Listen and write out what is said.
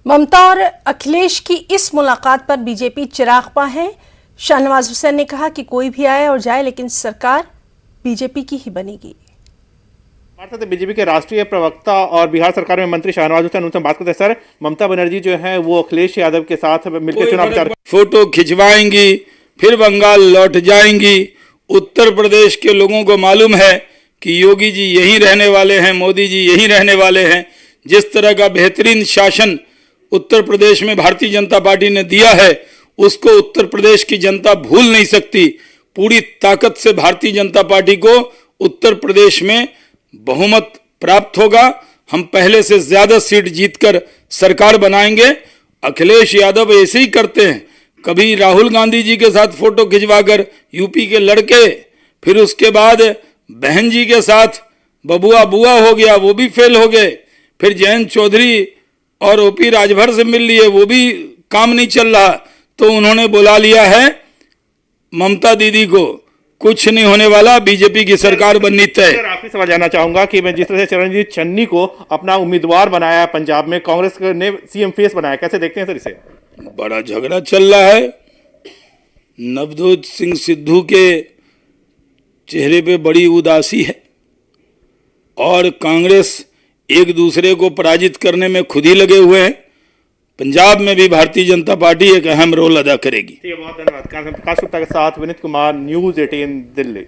ममता और अखिलेश की इस मुलाकात पर बीजेपी चिराग है। शाहनवाज हुसैन ने कहा कि कोई भी आए और जाए लेकिन सरकार बीजेपी की ही बनेगी। हमारे साथ बीजेपी के राष्ट्रीय प्रवक्ता और बिहार सरकार में मंत्री शाहनवाज हुसैन, उनसे बात करते हैं। सर, ममता बनर्जी जो है वो अखिलेश यादव के साथ मिलकर चुनाव प्रचार फोटो खिंचवाएंगी, फिर बंगाल लौट जाएंगी। उत्तर प्रदेश के लोगों को मालूम है कि योगी जी यहीं रहने वाले हैं, मोदी जी यहीं रहने वाले हैं। जिस तरह का बेहतरीन शासन उत्तर प्रदेश में भारतीय जनता पार्टी ने दिया है, उसको उत्तर प्रदेश की जनता भूल नहीं सकती। पूरी ताकत से भारतीय जनता पार्टी को उत्तर प्रदेश में बहुमत प्राप्त होगा। हम पहले से ज्यादा सीट जीतकर सरकार बनाएंगे। अखिलेश यादव ऐसे ही करते हैं, कभी राहुल गांधी जी के साथ फोटो खिंचवाकर यूपी के लड़के, फिर उसके बाद बहन जी के साथ बबुआ बुआ हो गया, वो भी फेल हो गए। फिर जयंत चौधरी और ओपी राजभर से मिल लिए, वो भी काम नहीं चल रहा। तो उन्होंने बुला लिया है ममता दीदी को। कुछ नहीं होने वाला, बीजेपी की सरकार बननी तय। सर, आपसे सवाल जानना चाहूंगा कि मैं जिस तरह से चरणजीत चन्नी को अपना उम्मीदवार बनाया है, पंजाब में कांग्रेस ने सीएम फेस बनाया, कैसे देखते हैं सर इसे? बड़ा झगड़ा चल रहा है। नवजोत सिंह सिद्धू के चेहरे पे बड़ी उदासी है और कांग्रेस एक दूसरे को पराजित करने में खुद ही लगे हुए हैं। पंजाब में भी भारतीय जनता पार्टी एक अहम रोल अदा करेगी। बहुत धन्यवाद। काश गुप्ता के साथ विनीत कुमार, न्यूज़ 18 दिल्ली।